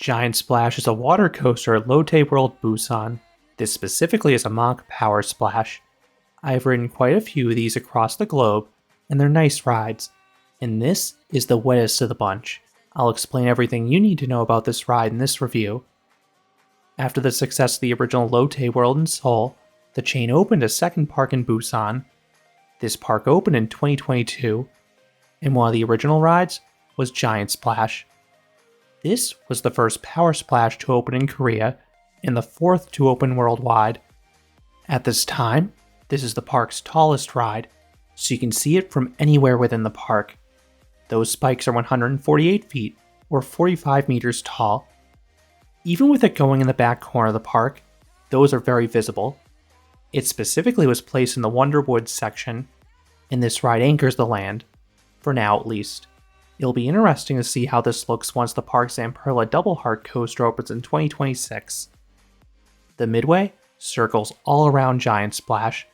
Giant Splash is a water coaster at Lotte World Busan. This specifically is a Mack Power Splash. I've ridden quite a few of these across the globe, and they're nice rides. And this is the wettest of the bunch. I'll explain everything you need to know about this ride in this review. After the success of the original Lotte World in Seoul, the chain opened a second park in Busan. This park opened in 2022, and one of the original rides was Giant Splash. This was the first Power Splash to open in Korea, and the fourth to open worldwide. At this time, this is the park's tallest ride, so you can see it from anywhere within the park. Those spikes are 148 feet, or 45 meters tall. Even with it going in the back corner of the park, those are very visible. It specifically was placed in the Wonder Woods section, and this ride anchors the land, for now at least. It'll be interesting to see how this looks once the park's Amperla Double Heart coaster opens in 2026. The midway circles all around Giant Splash,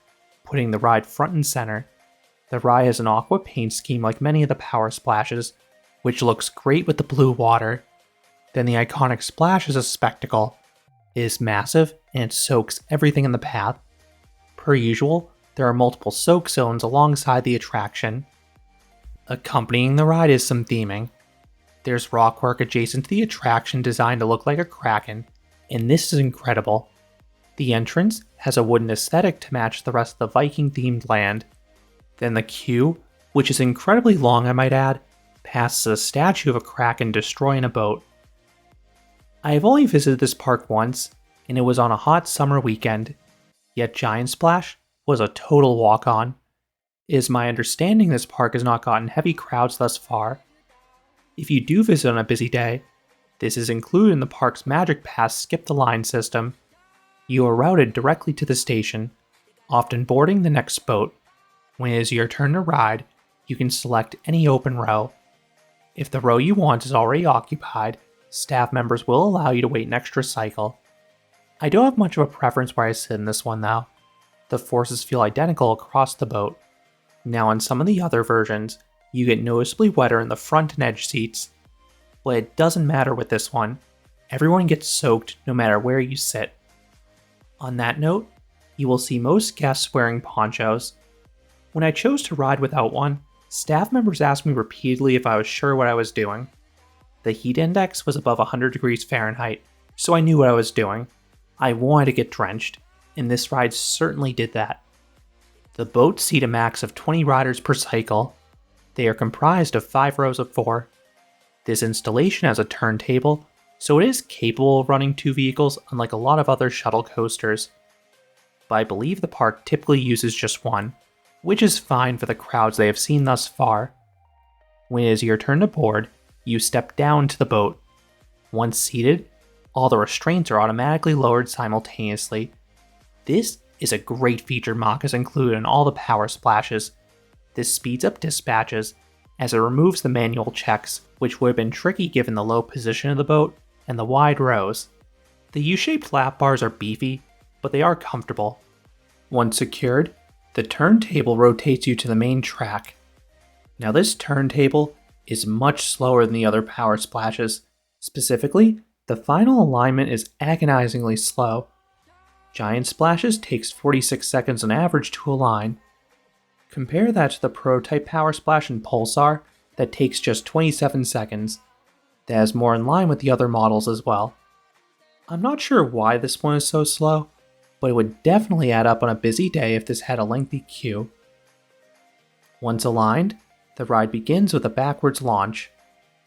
putting the ride front and center. The ride has an aqua paint scheme like many of the Power Splashes, which looks great with the blue water. Then the iconic splash is a spectacle. It is massive and it soaks everything in the path. Per usual, there are multiple soak zones alongside the attraction. Accompanying the ride is some theming. There's rockwork adjacent to the attraction designed to look like a kraken, and this is incredible. The entrance has a wooden aesthetic to match the rest of the Viking-themed land. Then the queue, which is incredibly long I might add, passes a statue of a kraken destroying a boat. I have only visited this park once, and it was on a hot summer weekend, yet Giant Splash was a total walk-on. It is my understanding this park has not gotten heavy crowds thus far. If you do visit on a busy day, this is included in the park's Magic Pass Skip the Line system. You are routed directly to the station, often boarding the next boat. When it is your turn to ride, you can select any open row. If the row you want is already occupied, staff members will allow you to wait an extra cycle. I don't have much of a preference where I sit in this one though. The forces feel identical across the boat. Now on some of the other versions, you get noticeably wetter in the front and edge seats. But it doesn't matter with this one. Everyone gets soaked no matter where you sit. On that note, you will see most guests wearing ponchos. When I chose to ride without one, staff members asked me repeatedly if I was sure what I was doing. The heat index was above 100 degrees Fahrenheit, so I knew what I was doing. I wanted to get drenched, and this ride certainly did that. The boats seat a max of 20 riders per cycle. They are comprised of 5 rows of 4. This installation has a turntable, so it is capable of running 2 vehicles unlike a lot of other shuttle coasters. But I believe the park typically uses just one, which is fine for the crowds they have seen thus far. When it is your turn to board, you step down to the boat. Once seated, all the restraints are automatically lowered simultaneously. This is a great feature Mack has included in all the Power Splashes. This speeds up dispatches, as it removes the manual checks, which would have been tricky given the low position of the boat and the wide rows. The U-shaped lap bars are beefy, but they are comfortable. Once secured, the turntable rotates you to the main track. Now this turntable is much slower than the other Power Splashes. Specifically, the final alignment is agonizingly slow. Giant Splashes takes 46 seconds on average to align. Compare that to the prototype Power Splash and Pulsar that takes just 27 seconds. That is more in line with the other models as well. I'm not sure why this one is so slow, but it would definitely add up on a busy day if this had a lengthy queue. Once aligned, the ride begins with a backwards launch.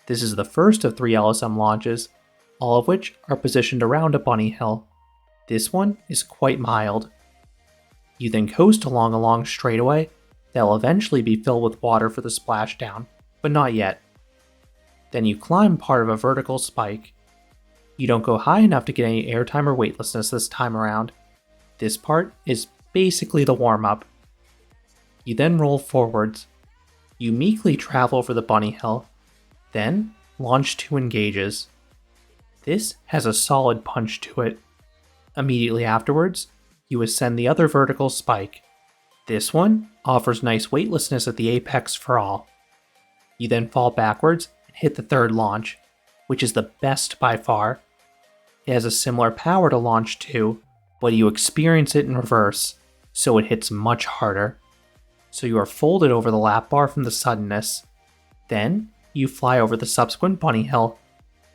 This is the first of 3 LSM launches, all of which are positioned around a bunny hill. This one is quite mild. You then coast along a long straightaway that will eventually be filled with water for the splashdown, but not yet. Then you climb part of a vertical spike. You don't go high enough to get any airtime or weightlessness this time around. This part is basically the warm-up. You then roll forwards. You meekly travel over the bunny hill, then launch 2 engages. This has a solid punch to it. Immediately afterwards, you ascend the other vertical spike. This one offers nice weightlessness at the apex for all. You then fall backwards and hit the third launch. which is the best by far. It has a similar power to Launch 2, but you experience it in reverse, so it hits much harder. So you are folded over the lap bar from the suddenness. Then, you fly over the subsequent bunny hill,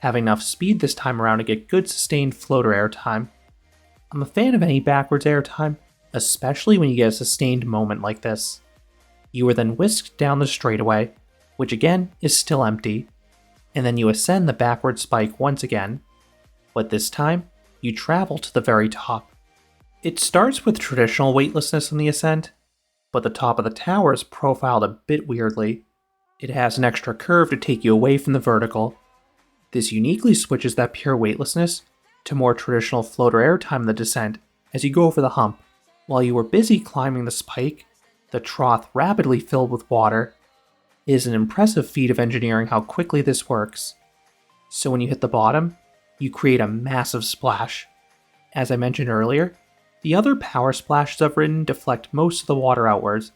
having enough speed this time around to get good sustained floater airtime. I'm a fan of any backwards airtime, especially when you get a sustained moment like this. You are then whisked down the straightaway, which again is still empty, and then you ascend the backward spike once again, but this time, you travel to the very top. It starts with traditional weightlessness on the ascent, but the top of the tower is profiled a bit weirdly. It has an extra curve to take you away from the vertical. This uniquely switches that pure weightlessness to more traditional floater airtime in the descent as you go over the hump. While you were busy climbing the spike, the trough rapidly filled with water. It is an impressive feat of engineering how quickly this works. So when you hit the bottom, you create a massive splash. As I mentioned earlier, the other power splashes I've written deflect most of the water outwards,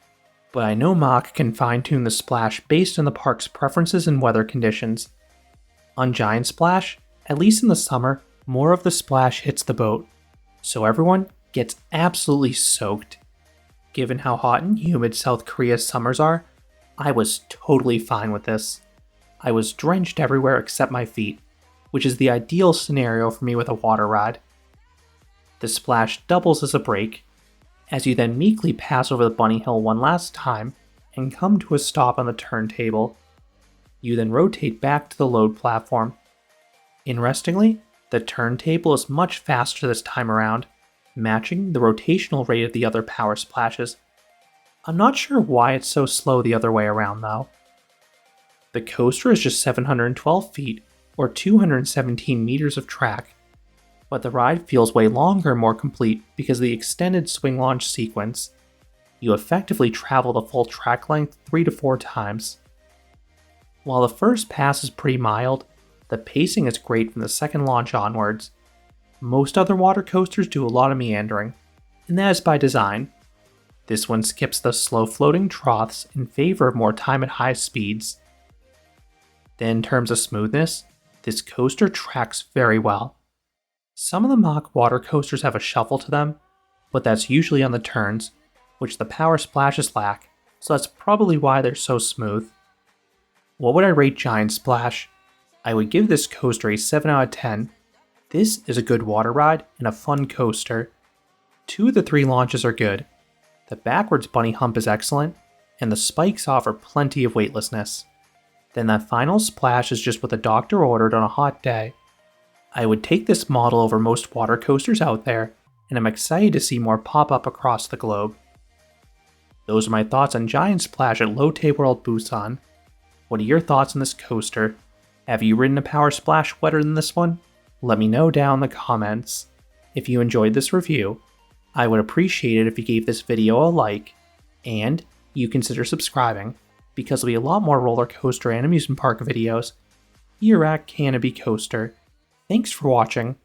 but I know Mack can fine-tune the splash based on the park's preferences and weather conditions. On Giant Splash, at least in the summer, more of the splash hits the boat, so everyone gets absolutely soaked. Given how hot and humid South Korea's summers are, I was totally fine with this. I was drenched everywhere except my feet, which is the ideal scenario for me with a water ride. The splash doubles as a break, as you then meekly pass over the bunny hill one last time and come to a stop on the turntable. You then rotate back to the load platform. Interestingly, the turntable is much faster this time around, matching the rotational rate of the other power splashes. I'm not sure why it's so slow the other way around though. The coaster is just 712 feet, or 217 meters of track, but the ride feels way longer and more complete because of the extended swing launch sequence. You effectively travel the full track length 3 to 4 times. While the first pass is pretty mild, the pacing is great from the second launch onwards. Most other water coasters do a lot of meandering, and that is by design. This one skips the slow floating troughs in favor of more time at high speeds. Then in terms of smoothness, this coaster tracks very well. Some of the Mack water coasters have a shuffle to them, but that's usually on the turns, which the power splashes lack, so that's probably why they're so smooth. What would I rate Giant Splash? I would give this coaster a 7 out of 10. This is a good water ride and a fun coaster. 2 of the 3 launches are good. The backwards bunny hump is excellent, and the spikes offer plenty of weightlessness. Then that final splash is just what the doctor ordered on a hot day. I would take this model over most water coasters out there, and I'm excited to see more pop up across the globe. Those are my thoughts on Giant Splash at Lotte World Busan. What are your thoughts on this coaster? Have you ridden a power splash wetter than this one? Let me know down in the comments. If you enjoyed this review, I would appreciate it if you gave this video a like, and you consider subscribing, because there'll be a lot more roller coaster and amusement park videos here at Canopy Coaster. Thanks for watching,